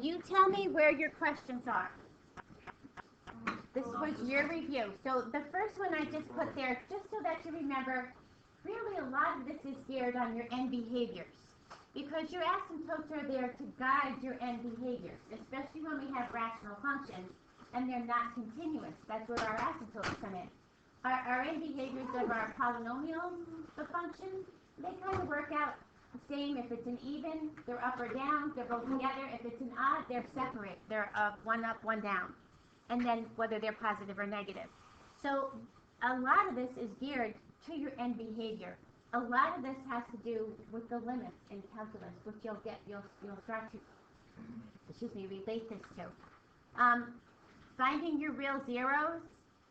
you tell me where your questions are. This was your review. So the first one I just put there, just so that you remember, really a lot of this is geared on your end behaviors. Because your asymptotes are there to guide your end behaviors, especially when we have rational functions and they're not continuous. That's where our asymptotes come in. Our end behaviors of our polynomial functions, they kind of work out the same. If it's an even, they're up or down, they're both together. If it's an odd, they're separate. They're one up, one down. And then whether they're positive or negative. So a lot of this is geared to your end behavior. A lot of this has to do with the limits in calculus, which you'll start to, relate this to. Finding your real zeros,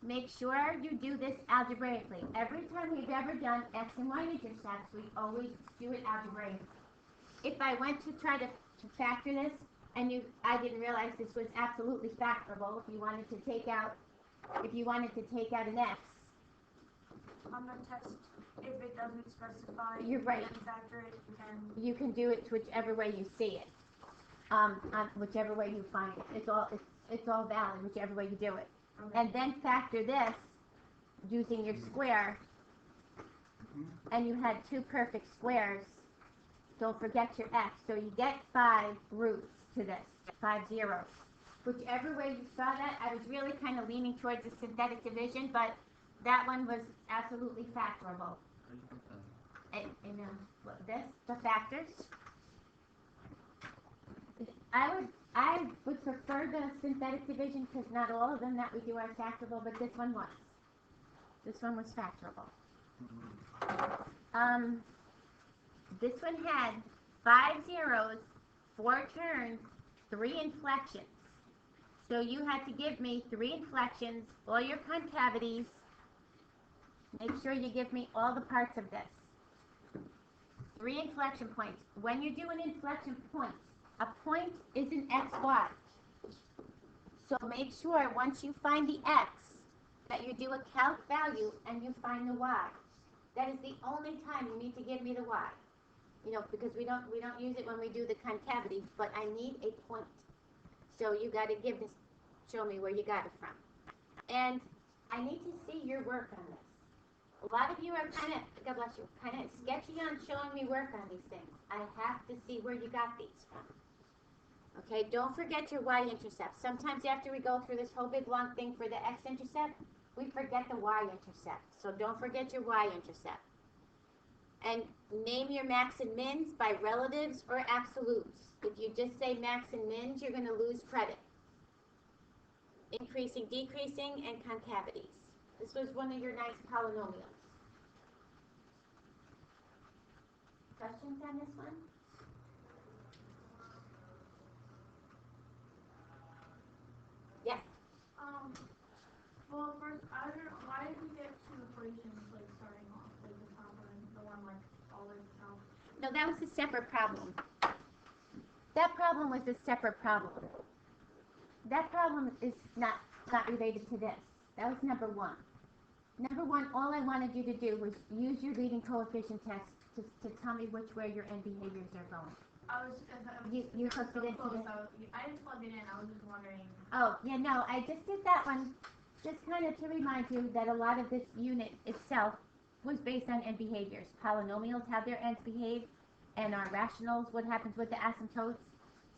make sure you do this algebraically. Every time we've ever done x and y intercepts, we always do it algebraically. If I went to try to factor this, and I didn't realize this was absolutely factorable. If you wanted to take out an x on the test, if it doesn't specify, you're right. Factor it, you can do it whichever way you see it, on whichever way you find it. It's all valid, whichever way you do it. Okay. And then factor this using your square, and you had two perfect squares. Don't forget your x. So you get 5 roots to this, 5 zeros. Whichever way you saw that, I was really kind of leaning towards the synthetic division, but that one was absolutely factorable. The factors. I would prefer the synthetic division because not all of them that we do are factorable, but this one was. This one was factorable. This one had 5 zeros, 4 terms, 3 inflections. So you had to give me 3 inflections, all your concavities. Make sure you give me all the parts of this. 3 inflection points. When you do an inflection point, a point is an xy. So make sure once you find the x, that you do a calc value and you find the y. That is the only time you need to give me the y. Because we don't use it when we do the concavity, but I need a point. So you got to show me where you got it from. And I need to see your work on this. A lot of you are kind of sketchy on showing me work on these things. I have to see where you got these from. Okay, don't forget your y-intercept. Sometimes after we go through this whole big long thing for the x-intercept, we forget the y-intercept. So don't forget your y-intercept. And name your max and mins by relatives or absolutes. If you just say max and mins, you're going to lose credit. Increasing, decreasing, and concavities. This was one of your nice polynomials. Questions on this one? Yes. Well, first, why did we get 2 equations, starting off, the top one, the one, all the way to the top? No, that was a separate problem. That problem was a separate problem. That problem is not related to this. That was number 1. Number 1, all I wanted you to do was use your leading coefficient test to tell me which way your end behaviors are going. You hooked it into this? I didn't plug it in. I was just wondering. Oh, yeah, no, I just did that one just kind of to remind you that a lot of this unit itself was based on end behaviors. Polynomials, how their ends behave, and our rationals, what happens with the asymptotes.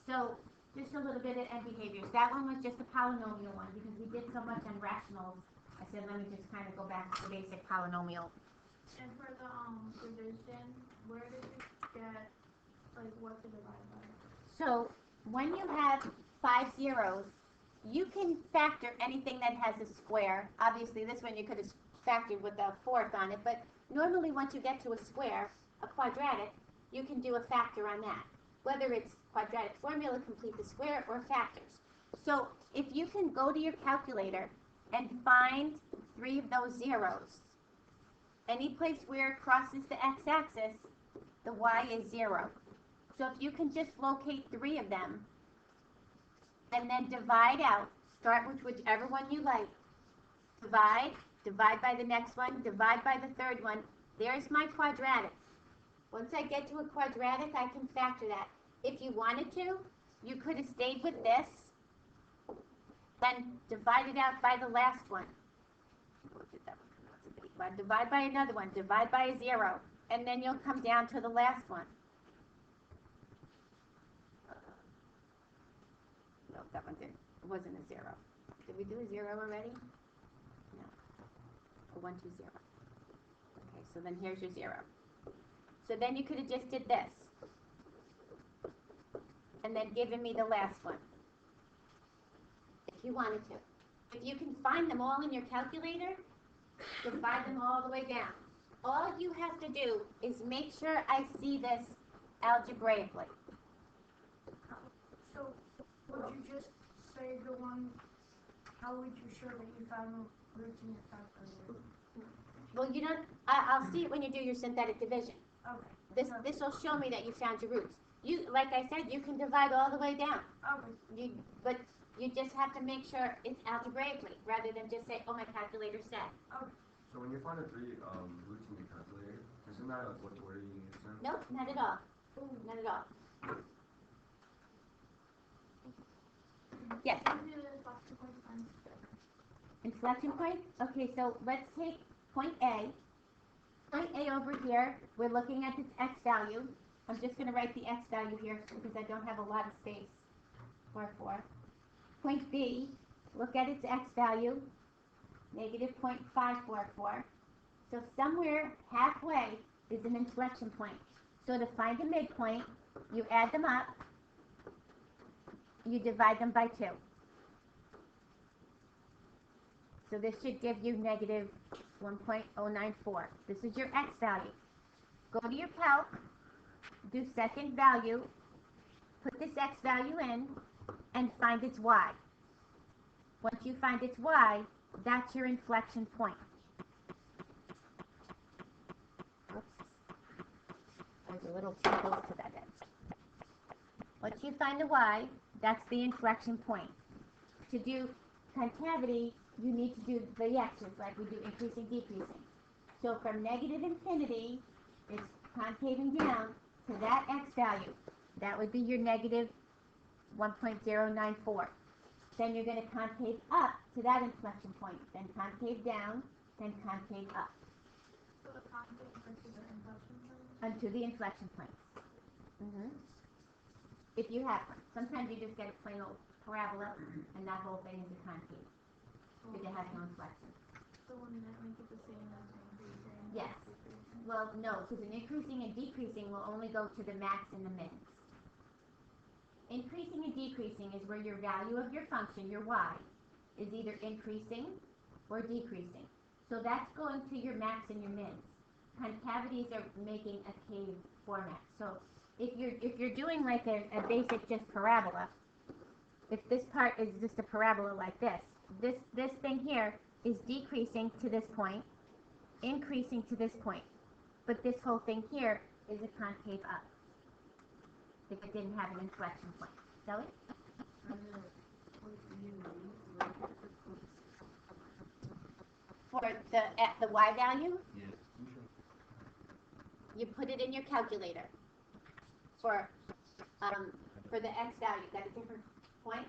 So just a little bit of end behaviors. That one was just a polynomial one because we did so much on rationals. I said, let me just kind of go back to the basic polynomial. And for the division, where did you get, what to divide by? So when you have 5 zeros, you can factor anything that has a square. Obviously, this one you could have factored with a 4th on it, but normally once you get to a square, a quadratic, you can do a factor on that. Whether it's quadratic formula, complete the square, or factors. So if you can go to your calculator and find 3 of those zeros, any place where it crosses the x-axis, the y is 0. So if you can just locate 3 of them, and then divide out, start with whichever one you like. Divide by the next one, divide by the 3rd one. There's my quadratic. Once I get to a quadratic, I can factor that. If you wanted to, you could have stayed with this, then divide it out by the last one. Divide by another one, divide by a 0, and then you'll come down to the last one. No, that one didn't. It wasn't a 0. Did we do a 0 already? No. A 1, 2, 0. Okay, so then here's your 0. So then you could have just did this. And then given me the last one. If you wanted to. If you can find them all in your calculator, divide them all the way down. All you have to do is make sure I see this algebraically. So, would you just say the one, how would you show that you found the roots in your calculator? Well, you don't, I'll see it when you do your synthetic division. Okay. This will show me that you found your roots. You, like I said, you can divide all the way down. Okay. But you just have to make sure it's algebraically, rather than just say, oh, my calculator said. Okay. So when you find the 3 roots in your calculator, isn't that like what order you use them? Nope, not at all. Not at all. Yes. Inflection point? Okay, so let's take point A. Point A over here, we're looking at its x value. I'm just going to write the x value here because I don't have a lot of space. 4, 4. Point B, look at its x value, negative 0.544. So somewhere halfway is an inflection point. So to find a midpoint, you add them up, you divide them by 2. So this should give you negative 1.094. This is your x value. Go to your calc, do second value, put this x value in, and find its y. Once you find its y, that's your inflection point. Oops. There's a little too close to that edge. Once you find the y, that's the inflection point. To do concavity, you need to do the x's like we do increasing, decreasing. So from negative infinity, it's concaving down to that x value. That would be your negative 1.094. Then you're going to concave up to that inflection point. Then concave down, then concave up. So the concave versus the inflection point? Unto the inflection points. If you have one. Sometimes you just get a plain old parabola, and that whole thing is a concave. Because it has no inflection. So wouldn't that make it the same as increasing? Yes. Well, no, because an increasing and decreasing will only go to the max and the min. Increasing and decreasing is where your value of your function, your y, is either increasing or decreasing. So that's going to your max and your min. Concavities are making a cave format. So if you're doing like a basic just parabola, if this part is just a parabola like this thing here is decreasing to this point, increasing to this point. But this whole thing here is a concave up. If it didn't have an inflection point. Zoe? For the y value? Yeah. You put it in your calculator. For the x value, got a different point?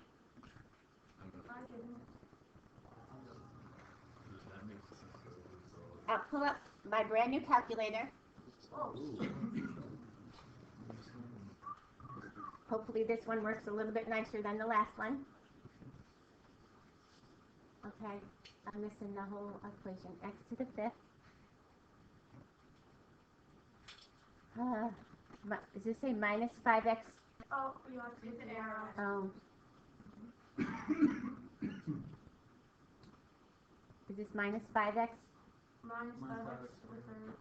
I'll pull up my brand new calculator. Hopefully this one works a little bit nicer than the last one. Okay, I'm missing the whole equation. X to the 5th. Does this say minus 5x? Oh, you have to hit the arrow. Oh. Is this minus 5x? Minus 5x to the 3rd.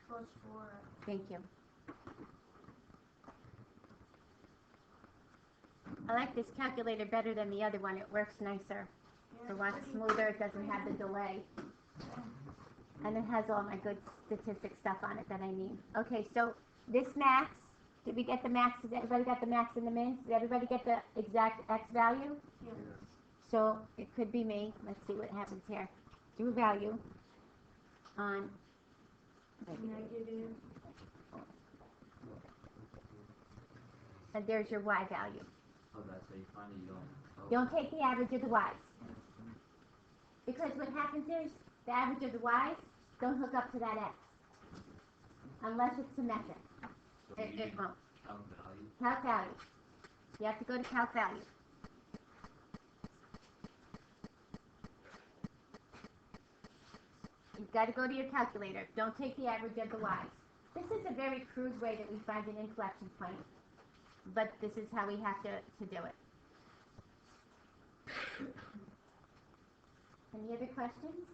Plus 4x. Thank you. I like this calculator better than the other one. It works nicer. It's a lot smoother. It doesn't have the delay. And it has all my good statistic stuff on it that I need. Okay, so this max, did we get the max? Has everybody got the max and the min? Did everybody get the exact x value? Yeah. So it could be me. Let's see what happens here. Do value on Negative. and there's your y value. Oh, that's how you find it. You don't. Oh. Don't take the average of the y's. Because what happens is, the average of the y's don't hook up to that x. Unless it's symmetric. So you It won't. count value. Calc value. You have to go to calc value. You've got to go to your calculator. Don't take the average of the y's. This is a very crude way that we find an inflection point, but this is how we have to do it. Any other questions?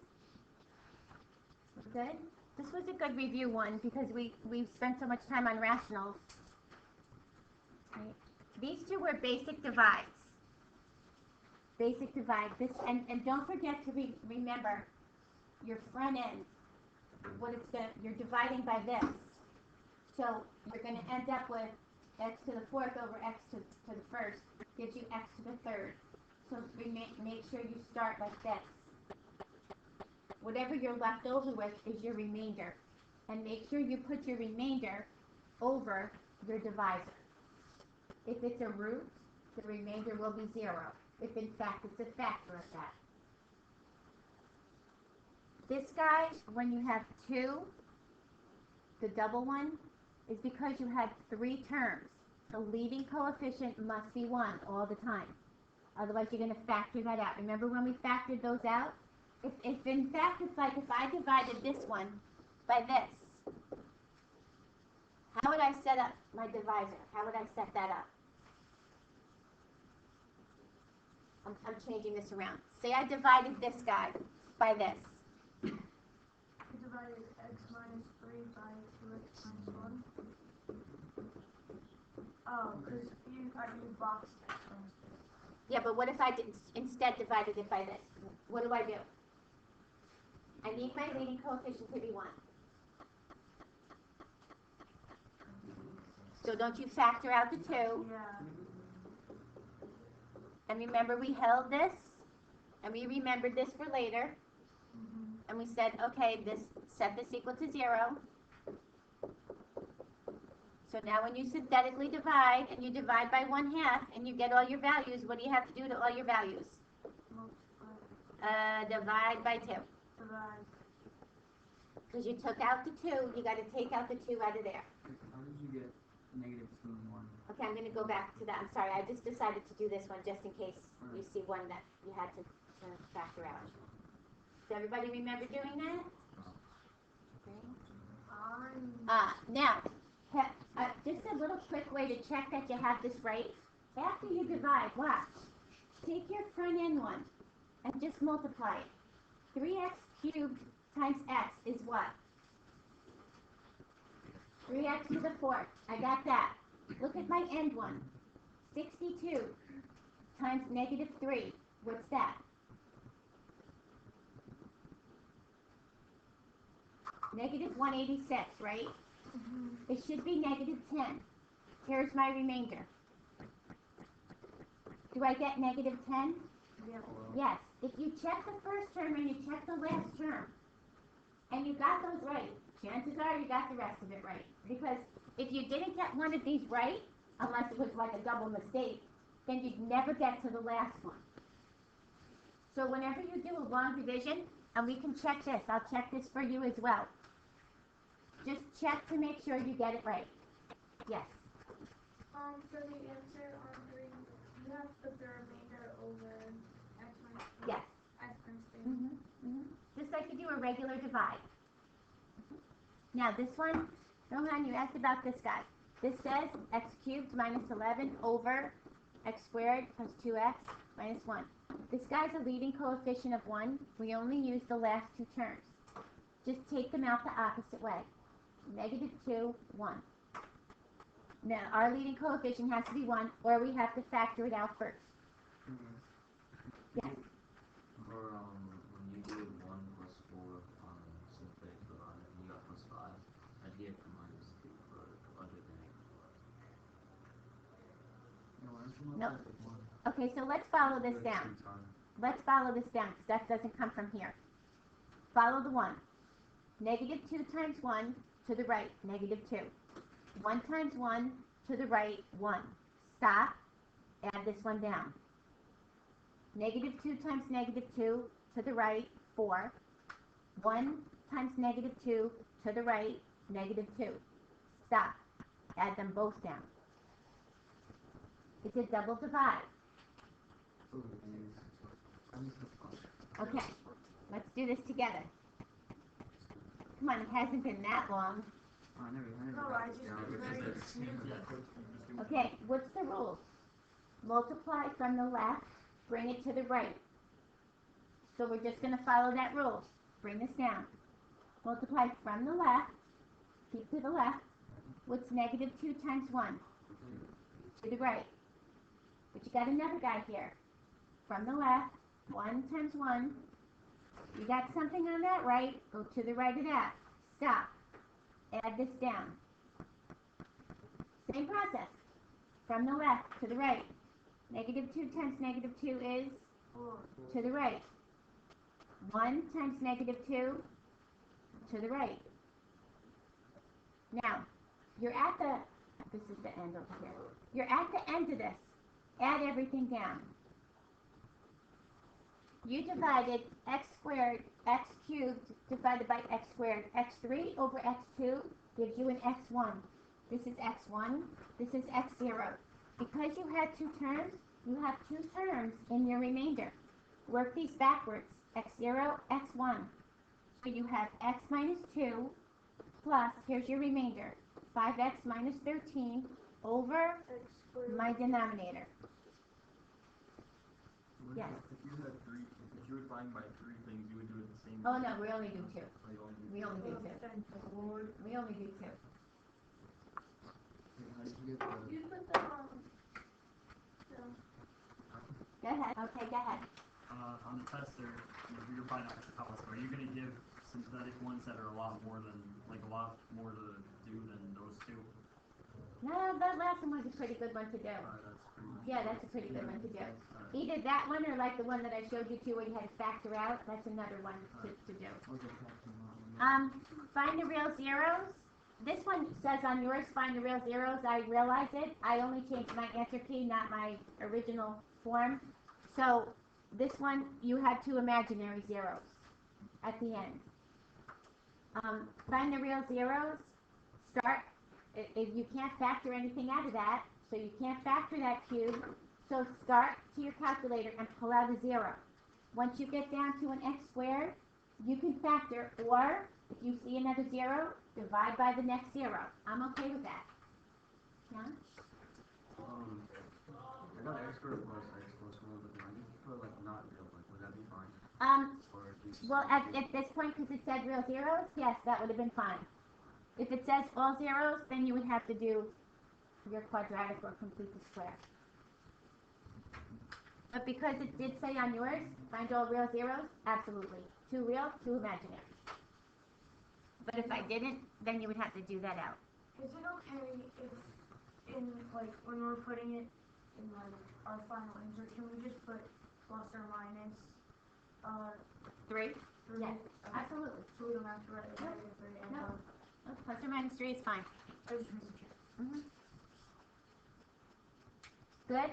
We're good? This was a good review one because we've spent so much time on rationals. Right. These two were basic divides. Basic divide. This and don't forget to remember your front end. What it's going you're dividing by this. So you're going to end up with x to the fourth over x to the first gives you x to the third. So make sure you start like this. Whatever you're left over with is your remainder. And make sure you put your remainder over your divisor. If it's a root, the remainder will be 0. If in fact it's a factor of that. This guy, when you have 2, the double one, is because you had 3 terms. The leading coefficient must be 1 all the time. Otherwise you're going to factor that out. Remember when we factored those out? If in fact it's like if I divided this one by this, how would I set up my divisor? How would I set that up? I'm changing this around. Say I divided this guy by this. You divided x minus 3 by 2x minus 1. Oh, because you boxed x minus 3. Yeah, but what if I instead divided it by this? What do? I need my leading coefficient to be 1. So don't you factor out the 2. Yeah. And remember we held this, and we remembered this for later. And we said, okay, set this equal to 0. So now when you synthetically divide, and you divide by 1/2, and you get all your values, what do you have to do to all your values? Multiply. Divide by 2. Divide. Because you took out the 2, you got to take out the 2 out of there. How did you get negative 2 and 1? Okay, I'm going to go back to that. I'm sorry, I just decided to do this one just in case you see one that you had to factor out. Does everybody remember doing that? Now, just a little quick way to check that you have this right. After you divide, watch. Take your front end one and just multiply it. 3x cubed times x is what? 3x to the 4th. I got that. Look at my end one. 62 times negative 3. What's that? Negative 186, right? It should be negative 10. Here's my remainder. Do I get negative 10? Yeah. Yes. If you check the first term and you check the last term, and you got those right, chances are you got the rest of it right. Because if you didn't get one of these right, unless it was like a double mistake, then you'd never get to the last one. So whenever you do a long division, and we can check this, I'll check this for you as well. Just check to make sure you get it right. Yes. For the answer on 3, you have to put the remainder over x minus 3. Yes. X minus 3. Just like you do a regular divide. Now this one, Rohan, you asked about this guy. This says x cubed minus 11 over x squared plus 2x minus 1. This guy's a leading coefficient of 1. We only use the last 2 terms. Just take them out the opposite way. Negative 2, 1. Now, our leading coefficient has to be 1, or we have to factor it out first. Yes? Or when you did 1 plus 4 on synthetic divide, and you got plus 5, I did minus 2 for other than. No. Okay, so let's follow this down. Let's follow this down, because that doesn't come from here. Follow the 1. Negative 2 times 1 to the right, negative 2. 1 times 1 to the right, 1. stop, add this one down. Negative 2 times negative 2 to the right, 4. 1 times negative 2 to the right, negative 2. Stop. Add them both down. It's a double divide. Okay, let's do this together. Come on, it hasn't been that long. No, I just very sneaky. Okay, what's the rule? Multiply from the left, bring it to the right. So we're just going to follow that rule. Bring this down. Multiply from the left, keep to the left. What's negative 2 times 1? To the right. But you got another guy here. From the left, 1 times 1. You got something on that right, go to the right of that. Stop. Add this down. Same process. From the left to the right. Negative 2 times negative 2 is to the right. 1 times negative 2 to the right. Now, you're at the, this is the end over here. You're at the end of this. Add everything down. You divided x squared, x cubed divided by x squared. x3 over x2 gives you an x1. This is x1, this is x0. Because you had two terms, you have two terms in your remainder. Work these backwards, x0, x1. So you have x minus 2 plus, here's your remainder, 5x minus 13 over my denominator. Yes. If you had three, if you would find by three things, you would do it the same. Oh no, we only do two. Oh, you only do We only do two. We only do two. How did you get the? You put the, Go ahead. Okay, go ahead. On the tester, if you're finding out are you going to give synthetic ones that are a lot more to do than those two? No, that last one was a pretty good one to do. Yeah, that's a pretty good one to do. Either that one or like the one that I showed you to where you had to factor out. That's another one to do. Find the real zeros. This one says on yours, find the real zeros. I realize it. I only changed my answer key, not my original form. So this one, you had two imaginary zeros at the end. Find the real zeros. Start. If you can't factor anything out of that, so you can't factor that cube, so start to your calculator and pull out a 0. Once you get down to an x squared, you can factor, or if you see another 0, divide by the next 0. I'm okay with that. Yeah? I got x squared plus x plus 1, but then I need to put like not real, like would that be fine? Or Well, at this point, because it said real zeros, yes, that would have been fine. If it says all zeros, then you would have to do your quadratic or complete the square. But because it did say on yours, find all real zeros, absolutely. 2 real, 2 imaginary. But if I didn't, then you would have to do that out. is it okay if, in, like, when we're putting it in, like, our final answer, can we just put plus or minus, 3? 3? Yes, Okay. absolutely. So we don't have to write it negative 3 and No. Plus or minus 3 is fine. I just need to check. Good.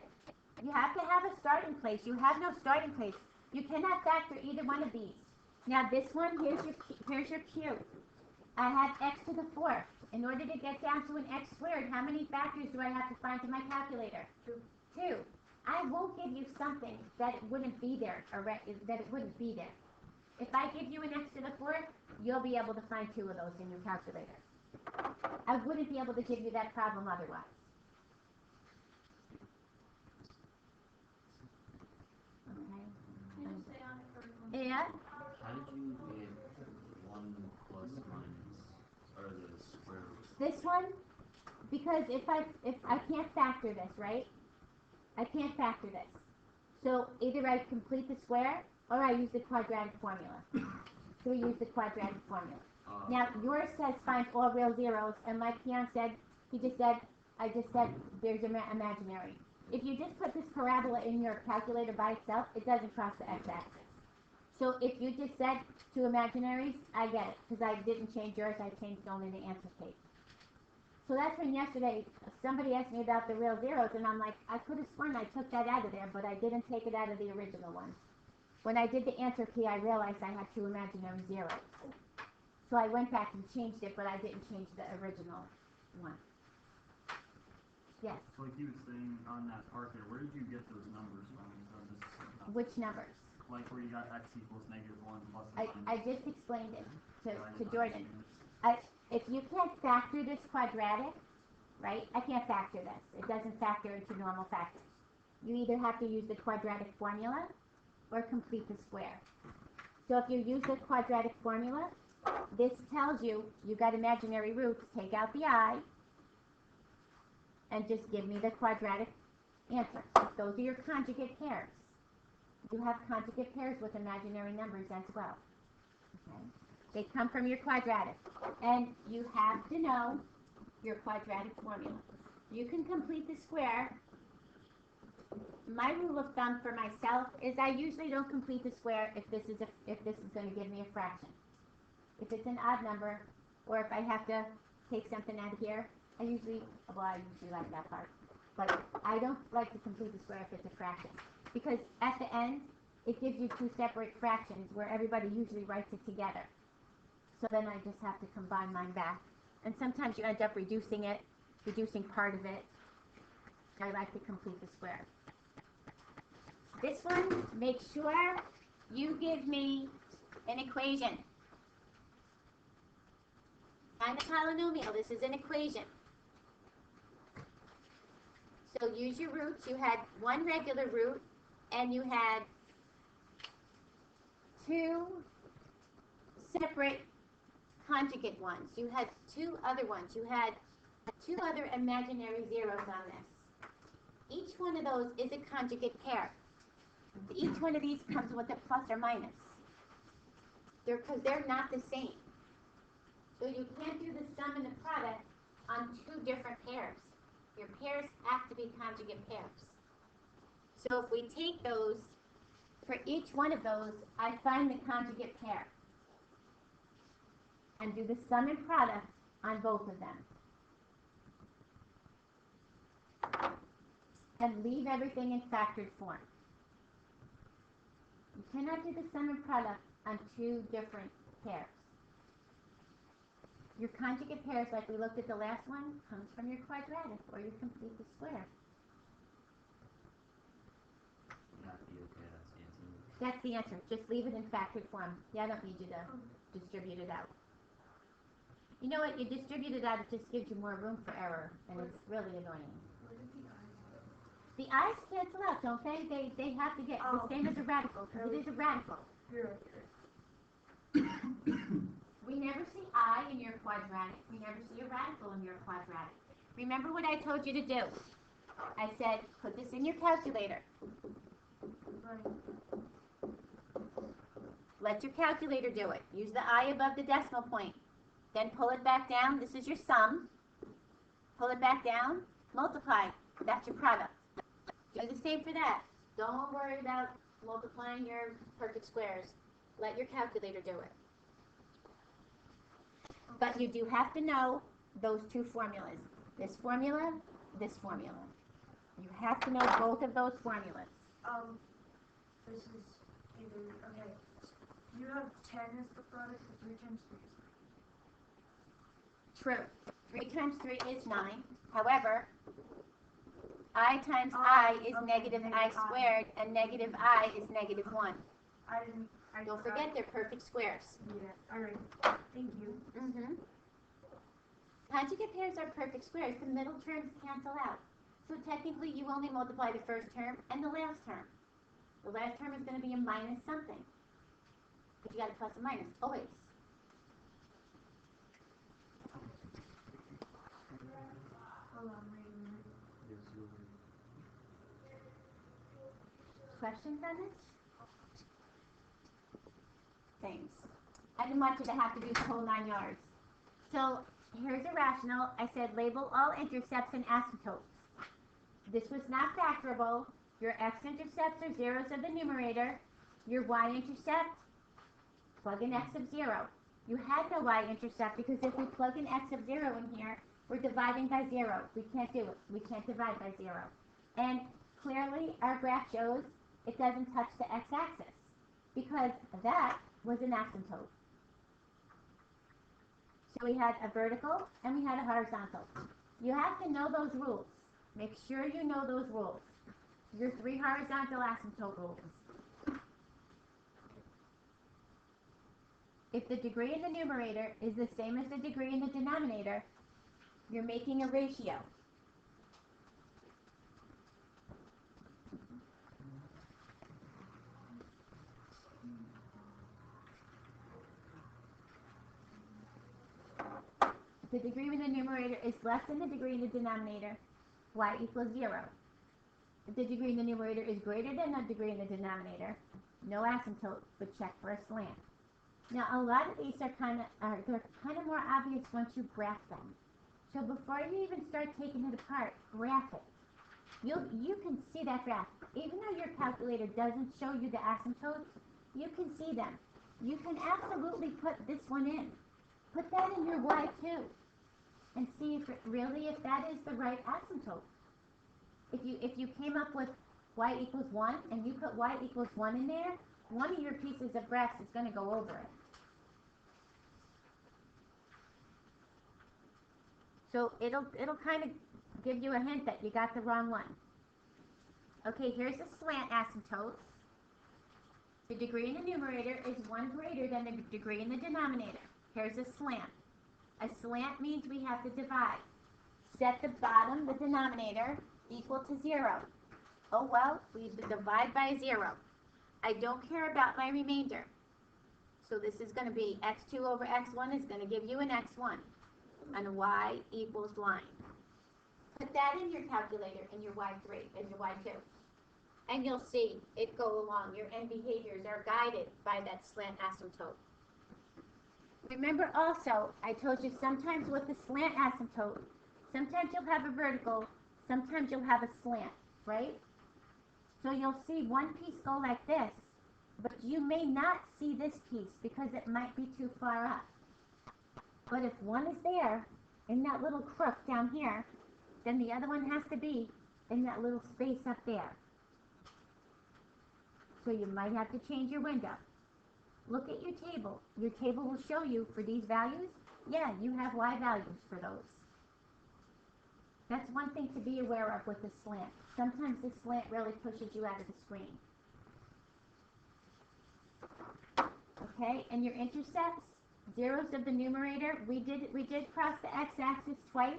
You have to have a starting place. You have no starting place. You cannot factor either one of these. Now this one, here's your cube. I had x to the 4th. In order to get down to an x squared, how many factors do I have to find to my calculator? 2. I won't give you something that it wouldn't be there, or that it wouldn't be there. If I give you an x to the 4th, you'll be able to find 2 of those in your calculator. I wouldn't be able to give you that problem otherwise. Okay. Can you stay on it for Yeah. How did you get 1 plus minus, or the square root? This one, because if I can't factor this, right? I can't factor this. So either I complete the square or I use the quadratic formula. So we use the quadratic formula. Now yours says find all real zeros, and like Keon said, I just said there's imaginary. If you just put this parabola in your calculator by itself, it doesn't cross the x-axis. So if you just said 2 imaginaries, I get it, because I didn't change yours, I changed only the answer page. So that's when yesterday somebody asked me about the real zeros, and I'm like, I could have sworn I took that out of there, but I didn't take it out of the original one. When I did the answer key, I realized I had two imaginary zeros. So I went back and changed it, but I didn't change the original one. Yes. So like he was saying on that part there, where did you get those numbers from? So just, Which numbers? like where you got x equals -1 plus I just explained it to Jordan. If you can't factor this quadratic, right? I can't factor this. It doesn't factor into normal factors. You either have to use the quadratic formula or complete the square. So if you use the quadratic formula, this tells you got imaginary roots, take out the I, and just give me the quadratic answer. Those are your conjugate pairs. You have conjugate pairs with imaginary numbers as well. Okay? They come from your quadratic. And you have to know your quadratic formula. You can complete the square. My rule of thumb for myself is I usually don't complete the square if this is going to give me a fraction. If it's an odd number, or if I have to take something out of here, I usually like that part. But I don't like to complete the square if it's a fraction. Because at the end, it gives you two separate fractions where everybody usually writes it together. So then I just have to combine mine back. And sometimes you end up reducing part of it. I like to complete the square. This one, make sure you give me an equation. Find a polynomial. This is an equation. So use your roots. You had one regular root, and you had two separate conjugate ones. You had two other ones. You had two other imaginary zeros on this. Each one of those is a conjugate pair. Each one of these comes with a plus or minus. Because they're not the same. So you can't do the sum and the product on two different pairs. Your pairs have to be conjugate pairs. So if we take those, for each one of those, I find the conjugate pair and do the sum and product on both of them. And leave everything in factored form. You cannot do the sum and product on two different pairs. Your conjugate pairs, like we looked at the last one, comes from your quadratic, or you complete the square. That's the answer. Just leave it in factored form. Yeah, I don't need you to distribute it out. You know what? You distribute it out, it just gives you more room for error, and it's really annoying. The i's cancel out, don't they? They have to get the same as a radical, because it is a radical. We never see I in your quadratic. We never see a radical in your quadratic. Remember what I told you to do? I said, put this in your calculator. Let your calculator do it. Use the I above the decimal point. Then pull it back down. This is your sum. Pull it back down. Multiply. That's your product. Do the same for that. Don't worry about multiplying your perfect squares. Let your calculator do it. But you do have to know those two formulas. This formula, this formula. You have to know both of those formulas. This is either, okay, you have 10 as the product, but 3 times 3 is 9. True. 3 times 3 is 9. However, I times I is negative I squared, and negative I is negative 1. Don't forget they're perfect squares. Yeah, alright. Thank you. Conjugate pairs are perfect squares. The middle terms cancel out. So technically you only multiply the first term and the last term. The last term is going to be a minus something. But you got a plus and minus, always. Hold on, wait a minute. Questions on this? Thanks. I didn't want you to have to do the whole 9 yards. So here's a rational. I said label all intercepts and asymptotes. This was not factorable. Your x-intercepts are zeros of the numerator. Your y-intercept, plug in x of 0. You had no y-intercept because if we plug in x of 0 in here, We're dividing by 0. We can't do it. We can't divide by 0. And clearly our graph shows it doesn't touch the x-axis because that was an asymptote. So we had a vertical and we had a horizontal. You have to know those rules. Make sure you know those rules. Your 3 horizontal asymptote rules. If the degree in the numerator is the same as the degree in the denominator, you're making a ratio. If the degree in the numerator is less than the degree in the denominator, y equals 0. If the degree in the numerator is greater than the degree in the denominator, no asymptote, but check for a slant. Now, a lot of these are they're kind of more obvious once you graph them. So before you even start taking it apart, graph it. You can see that graph. Even though your calculator doesn't show you the asymptotes, you can see them. You can absolutely put this one in. Put that in your y2 and see if that is the right asymptote. If you came up with y equals 1 and you put y equals 1 in there, one of your pieces of graphs is going to go over it. So it'll kind of give you a hint that you got the wrong one. Okay, here's a slant asymptote. The degree in the numerator is 1 greater than the degree in the denominator. Here's a slant. A slant means we have to divide. Set the bottom, the denominator, equal to 0. Oh well, we divide by 0. I don't care about my remainder. So this is going to be x2 over x1 is going to give you an x1 and a y equals line. Put that in your calculator in your y3 and your y2. And you'll see it go along. Your end behaviors are guided by that slant asymptote. Remember also, I told you sometimes with the slant asymptote, sometimes you'll have a vertical, sometimes you'll have a slant, right? So you'll see one piece go like this, but you may not see this piece because it might be too far up. But if one is there, in that little crook down here, then the other one has to be in that little space up there. So you might have to change your window. Look at your table. Your table will show you for these values, yeah, you have y values for those. That's one thing to be aware of with the slant. Sometimes the slant really pushes you out of the screen. Okay, and your intercepts, zeros of the numerator, we did cross the x-axis twice.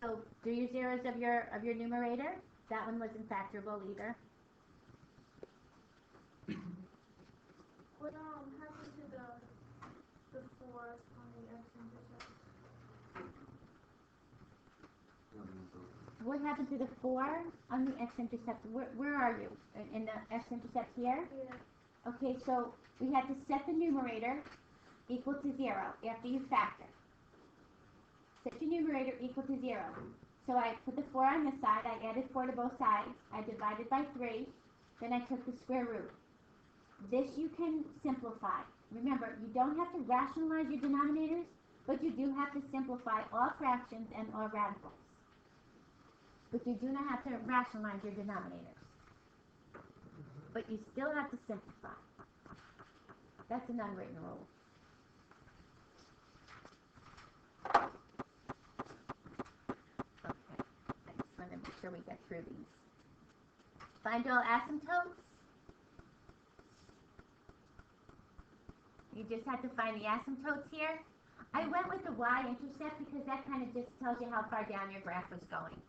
So do your zeros of your numerator. That one wasn't factorable either. What happened to the 4 on the x-intercept? What happened to the 4 on the x-intercept? Where are you? In the x-intercept here? Yeah. Okay, so we had to set the numerator equal to 0 after you factor. Set your numerator equal to 0. So I put the 4 on this side, I added 4 to both sides, I divided by 3, then I took the square root. This you can simplify. Remember, you don't have to rationalize your denominators, but you do have to simplify all fractions and all radicals. But you do not have to rationalize your denominators. But you still have to simplify. That's an unwritten rule. Okay, I just want to make sure we get through these. Find all asymptotes. You just have to find the asymptotes here. I went with the y-intercept because that kind of just tells you how far down your graph was going.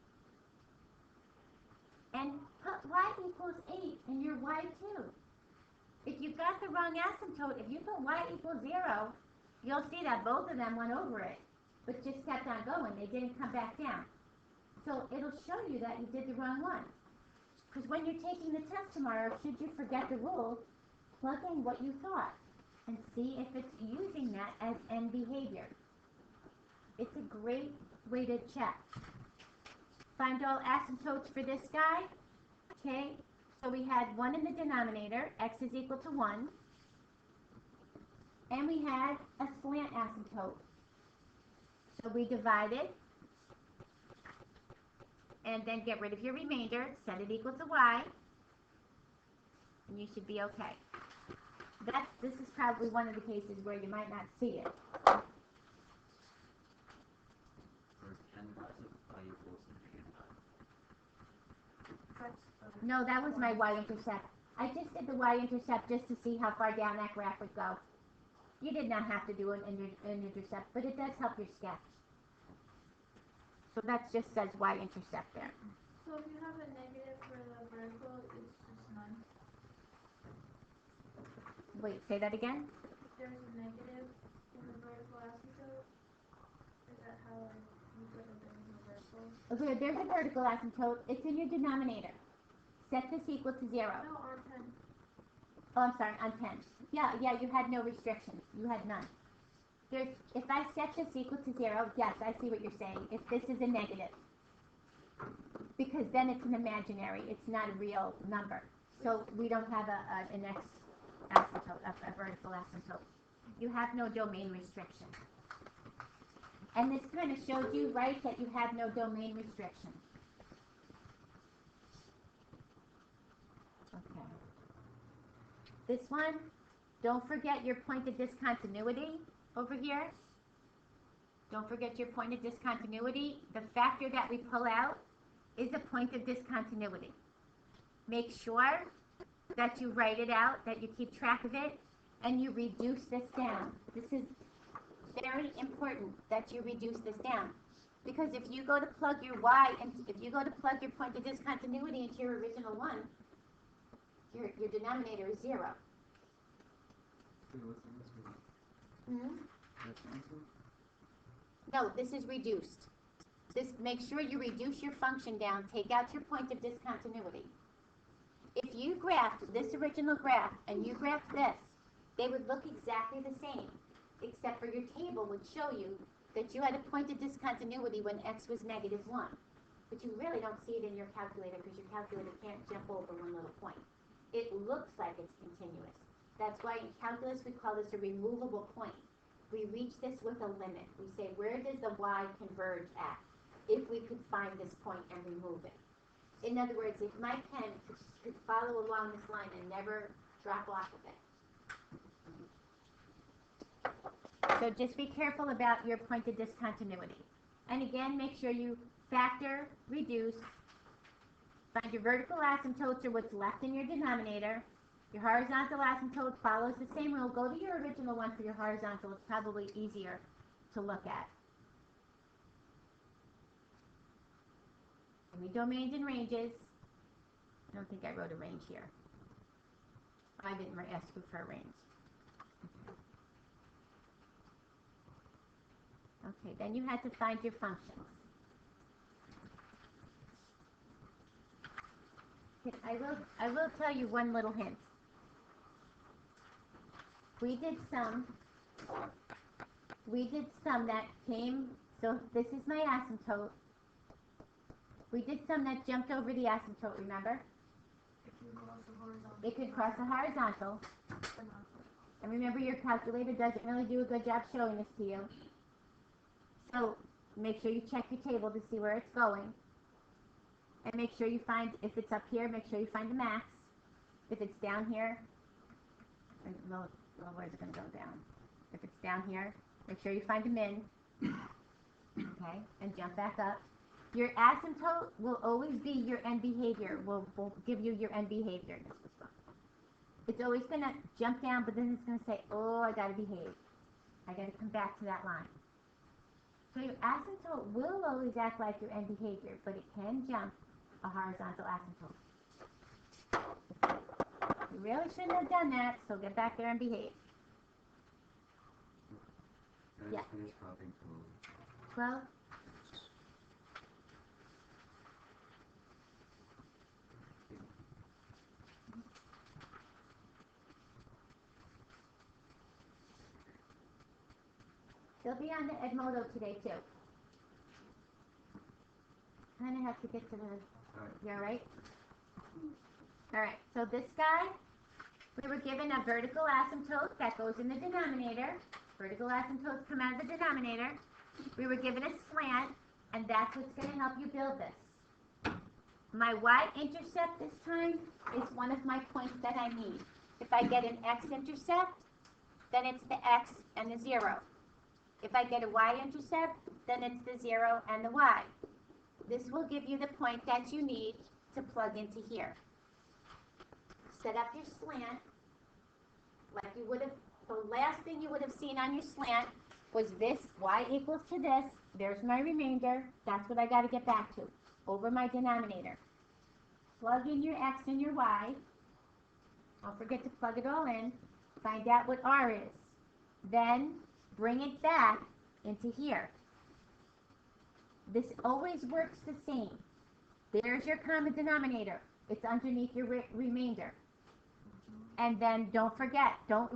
And put y equals 8 in your y2. If you got the wrong asymptote, if you put y equals 0, you'll see that both of them went over it, but just kept on going. They didn't come back down. So it'll show you that you did the wrong one. Because when you're taking the test tomorrow, should you forget the rule, plug in what you thought and see if it's using that as end behavior. It's a great way to check. Find all asymptotes for this guy. Okay, so we had 1 in the denominator, x is equal to 1. And we had a slant asymptote. So we divide it, and then get rid of your remainder, set it equal to y, and you should be okay. This is probably one of the cases where you might not see it. Or 10 by equals and No, that was my y-intercept. I just did the y-intercept just to see how far down that graph would go. You did not have to do an intercept, but it does help your sketch. So that just says y-intercept there. So if you have a negative for the vertical, it's just none. Wait, say that again? If there's a negative in the vertical asymptote, is that how you put it in the vertical? Okay, there's a vertical asymptote. It's in your denominator. Set this equal to 0. No, on 10. Oh, I'm sorry, on 10. Yeah, you had no restrictions. You had none. If I set this equal to 0, yes, I see what you're saying. If this is a negative. Because then it's an imaginary. It's not a real number. So we don't have an x asymptote, a vertical asymptote. You have no domain restriction. And this kind of shows you, right, that you have no domain restriction. Okay. This one, don't forget your point of discontinuity over here. Don't forget your point of discontinuity. The factor that we pull out is a point of discontinuity. Make sure that you write it out, that you keep track of it, and you reduce this down. This is very important that you reduce this down. Because if you go to plug your y, and if you go to plug your point of discontinuity into your original one, your denominator is 0. Wait, what's the next one? Hmm? That's the answer? No, this is reduced. Make sure you reduce your function down, take out your point of discontinuity. If you graphed this original graph and you graphed this, they would look exactly the same, except for your table would show you that you had a point of discontinuity when x was -1. But you really don't see it in your calculator because your calculator can't jump over one little point. It looks like it's continuous. That's why in calculus we call this a removable point. We reach this with a limit. We say, where does the y converge at? If we could find this point and remove it. In other words, if my pen could follow along this line and never drop off of it. So just be careful about your point of discontinuity. And again, make sure you factor, reduce, find your vertical asymptotes or what's left in your denominator. Your horizontal asymptote follows the same rule. Go to your original one for your horizontal. It's probably easier to look at. Give me domains and ranges. I don't think I wrote a range here. I didn't ask you for a range. Okay, then you had to find your functions. I will tell you one little hint. We did some that came, so this is my asymptote. We did some that jumped over the asymptote, remember? It could cross a horizontal. And remember, your calculator doesn't really do a good job showing this to you. So make sure you check your table to see where it's going. And make sure you find, if it's up here, make sure you find the max. If it's down here, well, where's it going to go down? If it's down here, make sure you find a min. Okay, and jump back up. Your asymptote will always be your end behavior. Will give you your end behavior. It's always going to jump down, but then it's going to say, oh, I got to behave. I got to come back to that line. So your asymptote will always act like your end behavior, but it can jump a horizontal asymptote. You really shouldn't have done that, so get back there and behave. Yeah. Finish copying 12. They'll be on the Edmodo today too. Kind of have to get to the. You all right? All right. So this guy, we were given a vertical asymptote that goes in the denominator. Vertical asymptotes come out of the denominator. We were given a slant, and that's what's going to help you build this. My y-intercept this time is one of my points that I need. If I get an x-intercept, then it's the x and the 0. If I get a y-intercept, then it's the 0 and the y. This will give you the point that you need to plug into here. Set up your slant like you would have, the last thing you would have seen on your slant was this, y equals to this, there's my remainder, that's what I got to get back to, over my denominator. Plug in your x and your y, don't forget to plug it all in, find out what r is, then bring it back into here. This always works the same. There's your common denominator, it's underneath your remainder. And then don't forget, don't